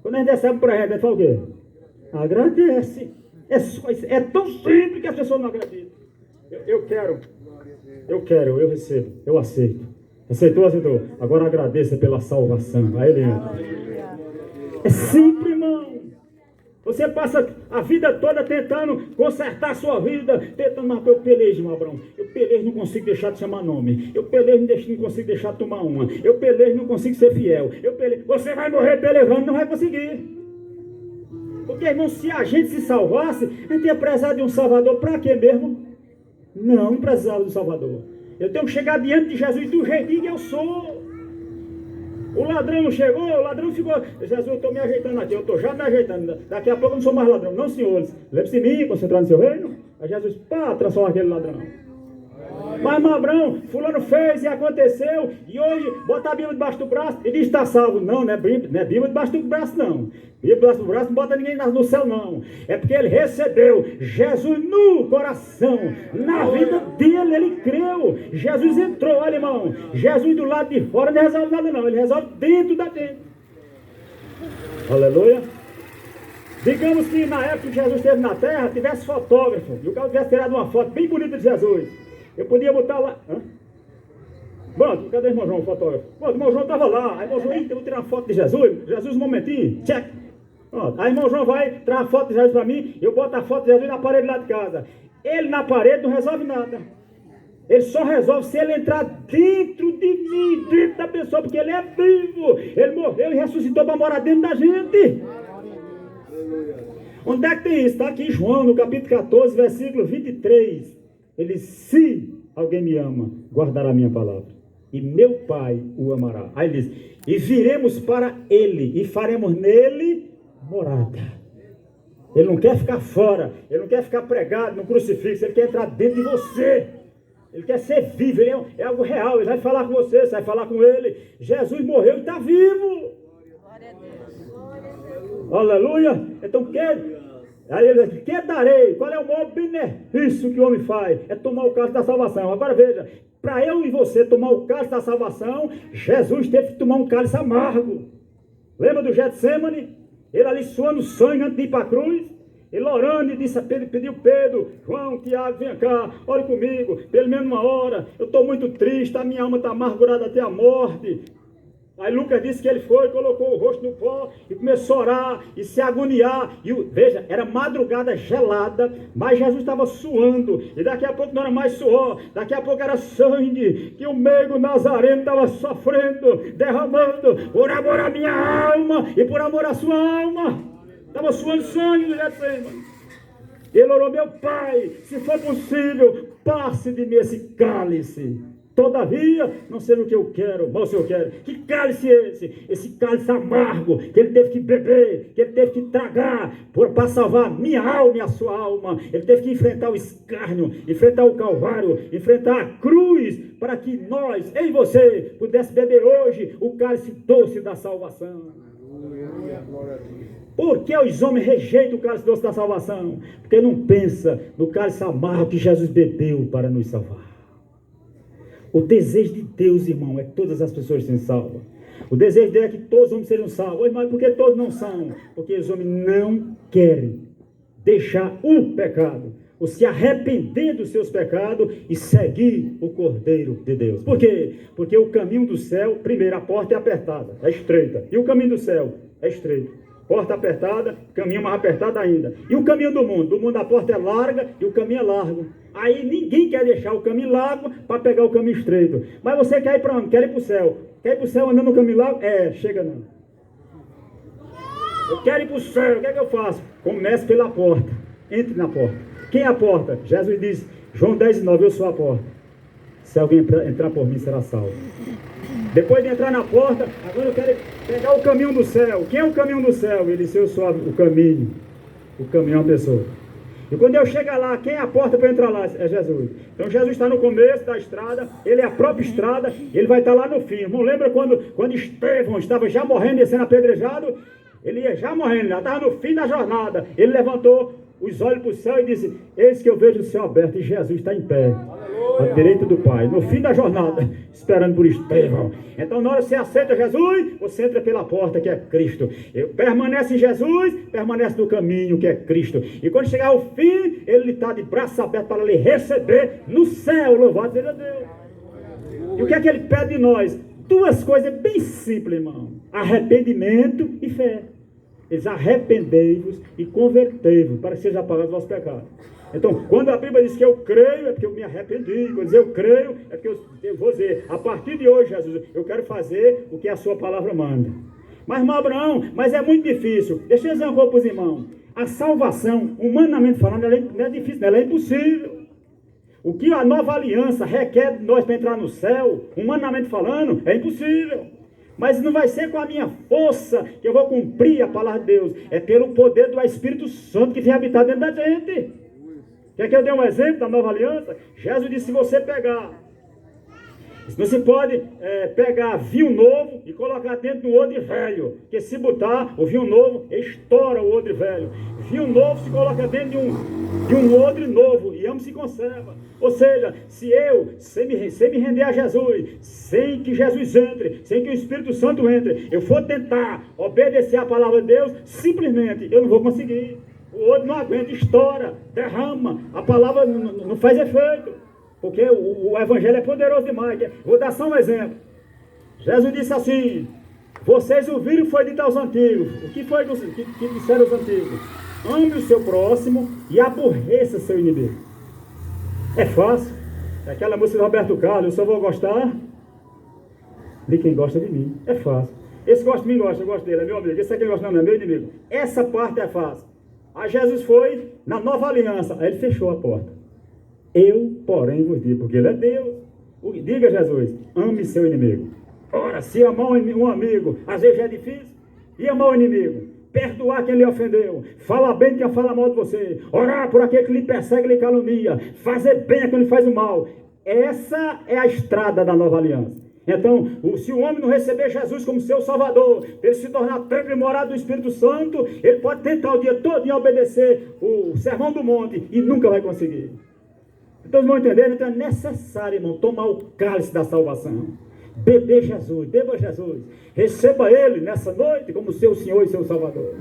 Quando a gente recebe para a gente fala o quê? Agradece. É tão simples que as pessoas não acreditam. Eu quero, eu recebo, eu aceito. Aceitou? Agora agradeça pela salvação. Aí ele entra. É simples, irmão. Você passa a vida toda tentando consertar a sua vida, tentando, mas eu pelejo, meu Abraão. Eu pelejo, não consigo deixar de chamar nome. Eu pelejo, não consigo deixar de tomar uma. Eu pelejo, não consigo ser fiel. Eu pelejo. Você vai morrer pelejando, não vai conseguir. Porque, irmão, se a gente se salvasse, a gente ia precisar de um Salvador. Para quê mesmo? Não precisava de um Salvador. Eu tenho que chegar diante de Jesus do jeitinho que eu sou. O ladrão não chegou, o ladrão ficou. Jesus, eu estou me ajeitando aqui, eu estou já me ajeitando. Daqui a pouco eu não sou mais ladrão. Não, senhores. Lembre-se de mim, concentrar no seu reino. Aí Jesus, pá, transforma aquele ladrão. Mas, Abraão, fulano fez e aconteceu, e hoje bota a Bíblia debaixo do braço e diz está salvo. Não, não é Bíblia debaixo do braço, não. Bíblia debaixo do braço não bota ninguém no céu, não. É porque ele recebeu Jesus no coração, na vida dele, ele creu. Jesus entrou, olha, irmão, Jesus do lado de fora não resolve nada, não. Ele resolve dentro da dentro. Aleluia. Digamos que na época que Jesus esteve na terra, tivesse fotógrafo, e o cara tivesse tirado uma foto bem bonita de Jesus. Eu podia botar lá. Pronto, cadê o irmão João, o fotógrafo? Pronto, o irmão João estava lá. Aí o irmão João, eu vou tirar uma foto de Jesus. Jesus, um momentinho, check. Pronto. Aí o irmão João vai tirar uma foto de Jesus para mim. Eu boto a foto de Jesus na parede lá de casa. Ele na parede não resolve nada. Ele só resolve se ele entrar dentro de mim, dentro da pessoa, porque ele é vivo. Ele morreu e ressuscitou para morar dentro da gente. Onde é que tem isso? Está aqui em João, no capítulo 14, versículo 23. Ele, se alguém me ama, guardará a minha palavra, e meu Pai o amará. Aí ele diz, e viremos para ele, e faremos nele morada. Ele não quer ficar fora, ele não quer ficar pregado no crucifixo, ele quer entrar dentro de você. Ele quer ser vivo, ele é algo real, ele vai falar com você, você vai falar com ele. Jesus morreu e está vivo. Glória a Deus. Aleluia. Então, aí ele diz, que darei? Qual é o maior benefício que o homem faz? É tomar o cálice da salvação. Agora veja, para eu e você tomar o cálice da salvação, Jesus teve que tomar um cálice amargo. Lembra do Getsemane? Ele ali suando sangue antes de ir para a cruz. Ele orando e disse, pediu Pedro, João, Tiago, vem cá, ore comigo, pelo menos uma hora. Eu estou muito triste, a minha alma está amargurada até a morte. Aí Lucas disse que ele foi, colocou o rosto no pó e começou a orar e se agoniar. E veja, era madrugada gelada, mas Jesus estava suando. E daqui a pouco não era mais suor, daqui a pouco era sangue, que o meigo nazareno estava sofrendo, derramando, por amor à minha alma e por amor à sua alma. Estava suando sangue do Getsemane. Ele orou, meu Pai, se for possível, passe de mim esse cálice. Todavia, não sei o que eu quero, mas o Senhor quer. Que cálice é esse? Esse cálice amargo, que ele teve que beber, que ele teve que tragar, para salvar a minha alma e a sua alma. Ele teve que enfrentar o escárnio, enfrentar o Calvário, enfrentar a cruz, para que nós, eu e você, pudesse beber hoje o cálice doce da salvação. Por que os homens rejeitam o cálice doce da salvação? Porque não pensa no cálice amargo que Jesus bebeu para nos salvar. O desejo de Deus, irmão, é que todas as pessoas sejam salvas. O desejo dele é que todos os homens sejam salvos. Mas por que todos não são? Porque os homens não querem deixar o pecado, ou se arrepender dos seus pecados e seguir o Cordeiro de Deus. Por quê? Porque o caminho do céu, primeiro, a porta é apertada, é estreita. E o caminho do céu é estreito. Porta apertada, caminho mais apertado ainda. E o caminho do mundo? Do mundo a porta é larga e o caminho é largo. Aí ninguém quer deixar o caminho largo para pegar o caminho estreito. Mas você quer ir para onde? Quer ir para o céu. Quer ir para o céu andando no caminho largo? Chega não. Eu quero ir para o céu, o que é que eu faço? Comece pela porta. Entre na porta. Quem é a porta? Jesus diz, João 10:9, eu sou a porta. Se alguém entrar por mim, será salvo. Depois de entrar na porta, agora eu quero pegar o caminho do céu. Quem é o caminho do céu? Ele disse, eu sou o caminho. O caminho é uma pessoa. E quando eu chegar lá, quem é a porta para entrar lá? É Jesus. Então Jesus está no começo da estrada, ele é a própria estrada, ele vai estar lá no fim. Irmão, lembra quando Estevão estava já morrendo e sendo apedrejado? Ele ia já morrendo, já estava no fim da jornada. Ele levantou os olhos para o céu e disse, eis que eu vejo o céu aberto e Jesus está em pé, à direita do Pai, no fim da jornada, esperando por Estevão. Então na hora que você aceita Jesus, você entra pela porta que é Cristo. Permanece em Jesus, permanece no caminho que é Cristo. E quando chegar ao fim, ele está de braço aberto para lhe receber no céu, louvado seja Deus. E o que é que ele pede de nós? Duas coisas bem simples, irmão. Arrependimento e fé. Eles arrependei-vos e convertei-vos para que seja apagado os vossos pecados. Então, quando a Bíblia diz que eu creio, é porque eu me arrependi. Quando diz eu creio, é porque eu vou dizer, a partir de hoje, Jesus, eu quero fazer o que a sua palavra manda. Mas, irmão Abraão, mas é muito difícil. Deixa eu dizer uma coisa para os irmãos. A salvação, humanamente falando, ela não é difícil, ela é impossível. O que a nova aliança requer de nós para entrar no céu, humanamente falando, é impossível. Mas não vai ser com a minha força que eu vou cumprir a palavra de Deus. É pelo poder do Espírito Santo que vem habitar dentro da gente. Quer que eu dê um exemplo da nova aliança? Jesus disse, se você pegar... Não se pode pegar vinho novo e colocar dentro do odre velho. Porque se botar o vinho novo, estoura o odre velho. Vinho novo se coloca dentro de um odre novo e ambos se conserva. Ou seja, se eu, sem me render a Jesus, sem que Jesus entre, sem que o Espírito Santo entre, eu for tentar obedecer a palavra de Deus, simplesmente eu não vou conseguir. O odre não aguenta, estoura, derrama, a palavra não faz efeito. Porque o evangelho é poderoso demais. Vou dar só um exemplo. Jesus disse assim, vocês ouviram foi dito aos antigos. O que foi que disseram os antigos? Ame o seu próximo e aborreça seu inimigo. É fácil. É aquela música de Roberto Carlos, eu só vou gostar de quem gosta de mim. É fácil. Esse gosta de mim, eu gosto dele, é meu amigo. Esse é quem gosta não, é meu inimigo. Essa parte é fácil. Aí Jesus foi na nova aliança. Aí ele fechou a porta. Eu, porém, vos digo, porque ele é Deus. Diga, Jesus, ame seu inimigo. Ora, se amar um amigo, às vezes é difícil. E amar o inimigo? Perdoar quem lhe ofendeu. Falar bem de quem fala mal de você. Orar por aquele que lhe persegue e lhe calunia. Fazer bem a quem lhe faz o mal. Essa é a estrada da nova aliança. Então, se o homem não receber Jesus como seu Salvador, ele se tornar templo e morada do Espírito Santo, ele pode tentar o dia todo em obedecer o sermão do monte e nunca vai conseguir. Então, irmão, entendendo? Então é necessário, irmão, tomar o cálice da salvação. Beber Jesus, beba Jesus. Receba Ele nessa noite como seu Senhor e seu Salvador.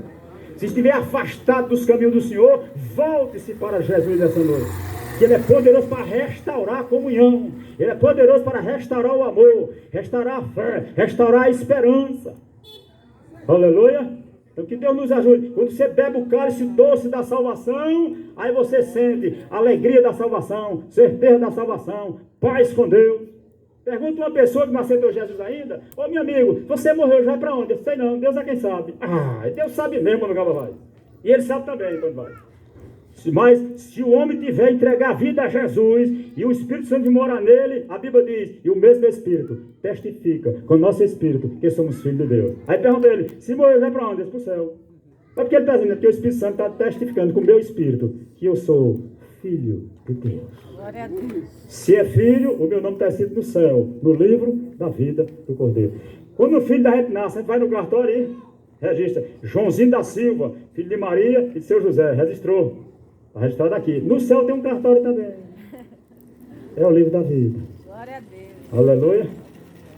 Se estiver afastado dos caminhos do Senhor, volte-se para Jesus nessa noite. Que Ele é poderoso para restaurar a comunhão. Ele é poderoso para restaurar o amor, restaurar a fé, restaurar a esperança. Aleluia. Então que Deus nos ajude. Quando você bebe o cálice doce da salvação, aí você sente a alegria da salvação, certeza da salvação, paz com Deus. Pergunta uma pessoa que não aceitou Jesus ainda: ô meu amigo, você morreu já para onde? Eu sei não, Deus é quem sabe. Deus sabe mesmo quando o cara vai. E Ele sabe também quando vai. Mas se o homem tiver entregar a vida a Jesus e o Espírito Santo morar nele, a Bíblia diz, e o mesmo Espírito testifica com o nosso Espírito que somos filhos de Deus. Aí pergunta ele, se morrer vai para onde? Para o céu. Mas porque ele está dizendo que o Espírito Santo está testificando com o meu Espírito que eu sou filho de Deus. Glória a Deus. Se é filho, o meu nome está escrito no céu, no livro da vida do Cordeiro. Quando o filho da gente nasce, a gente vai no cartório e registra Joãozinho da Silva, filho de Maria e de seu José, registrou. Está registrado aqui. No céu tem um cartório também. É o livro da vida. Glória a Deus. Aleluia.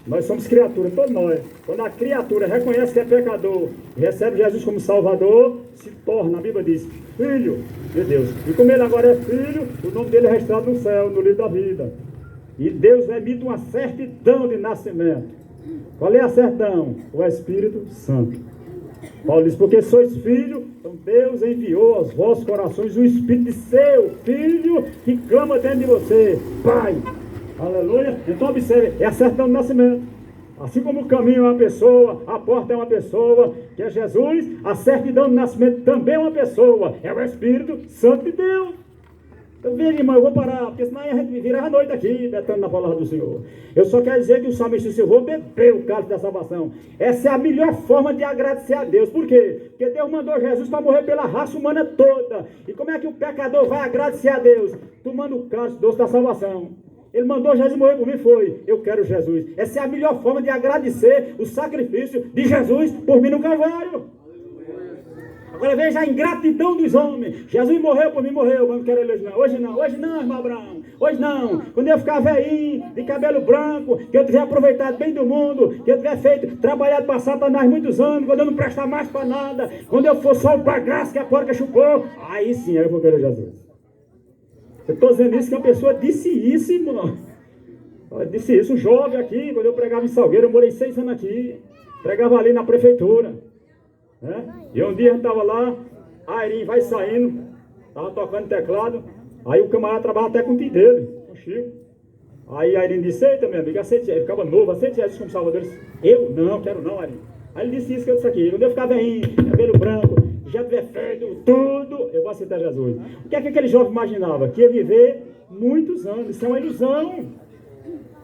Nós somos criaturas, todos nós. Quando a criatura reconhece que é pecador e recebe Jesus como Salvador, se torna, a Bíblia diz, filho de Deus. E como ele agora é filho, o nome dele é registrado no céu, no livro da vida. E Deus emite uma certidão de nascimento. Qual é a certidão? O Espírito Santo. Paulo diz, porque sois filhos, então Deus enviou aos vossos corações o Espírito de seu Filho que clama dentro de você, Pai. Aleluia. Então observe, é a certidão do nascimento. Assim como o caminho é uma pessoa, a porta é uma pessoa, que é Jesus, a certidão do nascimento também é uma pessoa, é o Espírito Santo de Deus. Então veja, irmão, eu vou parar, porque senão a gente vira a noite aqui, betando na palavra do Senhor. Eu só quero dizer que o salmista disse, eu vou beber o cálice da salvação. Essa é a melhor forma de agradecer a Deus. Por quê? Porque Deus mandou Jesus para morrer pela raça humana toda. E como é que o pecador vai agradecer a Deus? Tomando o cálice doce da salvação. Ele mandou Jesus morrer por mim, foi. Eu quero Jesus. Essa é a melhor forma de agradecer o sacrifício de Jesus por mim no Calvário. Agora veja a ingratidão dos homens. Jesus morreu por mim, morreu, mas não quero ele hoje não. Hoje não, irmão Abraão. Hoje não. Quando eu ficar velhinho, de cabelo branco, que eu tiver aproveitado bem do mundo, que eu tiver trabalhado para Satanás muitos anos, quando eu não prestar mais para nada, quando eu for só o bagaço que a porca chupou, aí sim, eu vou querer Jesus. Eu estou dizendo isso que a pessoa disse isso, irmão. Ela disse isso, um jovem aqui, quando eu pregava em Salgueiro, eu morei 6 anos aqui, pregava ali na prefeitura. Né? E um dia a gente estava lá, a Airinho vai saindo, estava tocando teclado, aí o camarada trabalhava até com o tio dele, o Chico. Aí a Airinho disse, eita meu amigo, aceite, ele ficava novo, aceite Jesus como Salvador. Ele disse, eu? Não, quero não, Airinho. Aí ele disse isso que eu disse aqui, quando eu ficar velhinho, cabelo branco, já tiver feito tudo, eu vou aceitar Jesus. O que é que aquele jovem imaginava? Que ia viver muitos anos, isso é uma ilusão.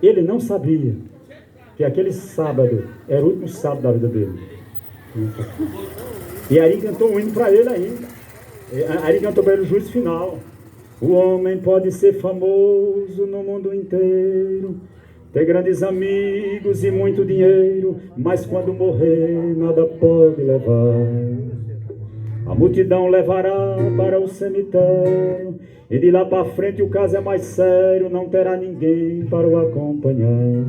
Ele não sabia que aquele sábado era o último sábado da vida dele. E aí cantou um hino para ele ainda. Aí cantou para ele o juízo final. O homem pode ser famoso no mundo inteiro, ter grandes amigos e muito dinheiro, mas quando morrer nada pode levar. A multidão levará para o cemitério, e de lá para frente o caso é mais sério, não terá ninguém para o acompanhar.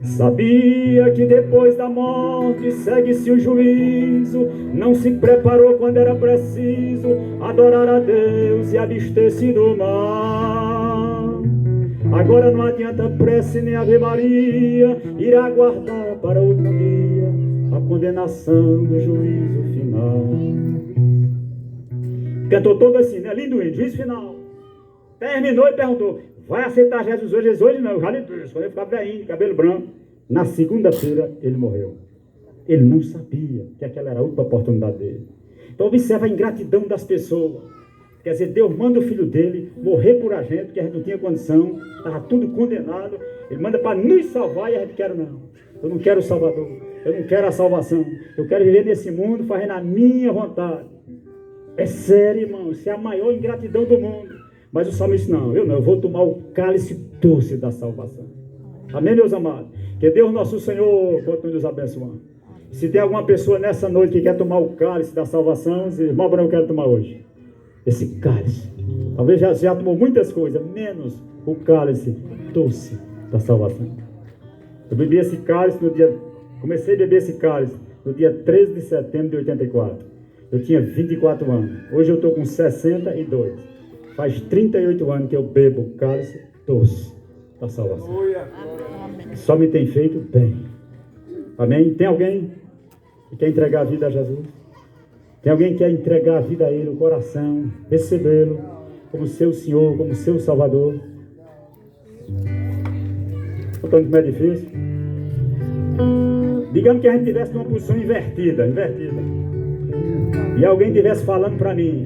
Sabia que depois da morte segue-se o juízo, não se preparou quando era preciso adorar a Deus e abster-se do mal. Agora não adianta prece nem Ave Maria, irá aguardar para outro dia a condenação do juízo final. Cantou todo assim, né? Lindo hino, juízo final. Terminou e perguntou, vai aceitar Jesus hoje? Jesus hoje não, eu já lhe disse, quando ele ficava velhinho, cabelo branco. Na segunda-feira ele morreu. Ele não sabia que aquela era a última oportunidade dele. Então observa a ingratidão das pessoas. Quer dizer, Deus manda o filho dele morrer por a gente, porque a gente não tinha condição, estava tudo condenado. Ele manda para nos salvar e a gente quer não. Eu não quero o Salvador, eu não quero a salvação. Eu quero viver nesse mundo fazendo a minha vontade. É sério, irmão, isso é a maior ingratidão do mundo. Mas o salmista não, eu vou tomar o cálice doce da salvação. Amém, meus amados? Que Deus nosso Senhor continue nos abençoando. Se tem alguma pessoa nessa noite que quer tomar o cálice da salvação, diz, irmão Abraão, eu quero tomar hoje esse cálice. Talvez já tomou muitas coisas, menos o cálice doce da salvação. Eu bebi esse cálice comecei a beber esse cálice no dia 13 de setembro de 84. Eu tinha 24 anos. Hoje eu estou com 62. Faz 38 anos que eu bebo o cálice doce da salvação. Só me tem feito bem. Amém? Tem alguém que quer entregar a vida a Jesus? Tem alguém que quer entregar a vida a Ele, o coração, recebê-lo como seu Senhor, como seu Salvador? Portanto, como é difícil. Digamos que a gente estivesse numa posição invertida. E alguém estivesse falando para mim,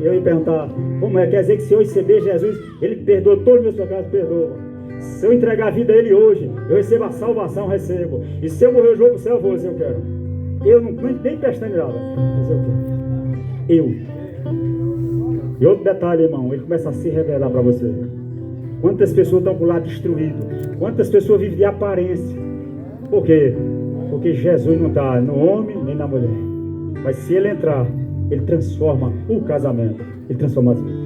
eu ia perguntar, como é? Quer dizer que se eu receber Jesus, Ele perdoa todos os meus pecados? Perdoa. Se eu entregar a vida a Ele hoje, eu recebo a salvação, recebo. E se eu morrer, eu vou para o céu, eu vou, se eu quero. Eu não nem prestando nada, mas eu quero. E outro detalhe, irmão, Ele começa a se revelar para você. Quantas pessoas estão por lá destruídas? Quantas pessoas vivem de aparência? Por quê? Porque Jesus não está no homem nem na mulher. Mas se Ele entrar, Ele transforma o casamento. Ele transforma as vidas.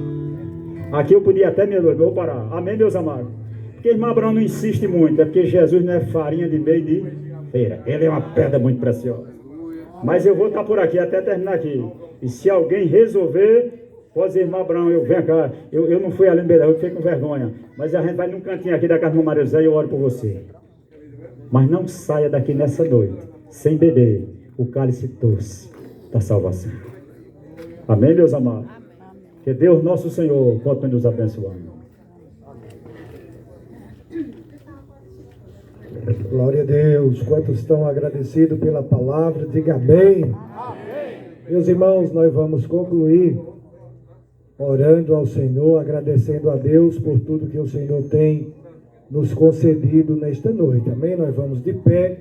Aqui eu podia até me noiva, vou parar. Amém, meus amados? Porque que irmão Abraão não insiste muito? É porque Jesus não é farinha de meio de feira. Ele é uma pedra muito preciosa. Mas eu vou estar por aqui até terminar aqui. E se alguém resolver, pode dizer, irmão Abraão, eu venho cá. Eu não fui ali no Beirão, eu fiquei com vergonha. Mas a gente vai num cantinho aqui da casa do Maria José e eu oro por você. Mas não saia daqui nessa noite sem beber o cálice doce da salvação. Amém, meus amados? Que Deus nosso Senhor continue nos abençoando. Glória a Deus. Quantos estão agradecidos pela palavra, diga amém. Amém. Meus irmãos, nós vamos concluir orando ao Senhor, agradecendo a Deus por tudo que o Senhor tem nos concedido nesta noite. Amém? Nós vamos de pé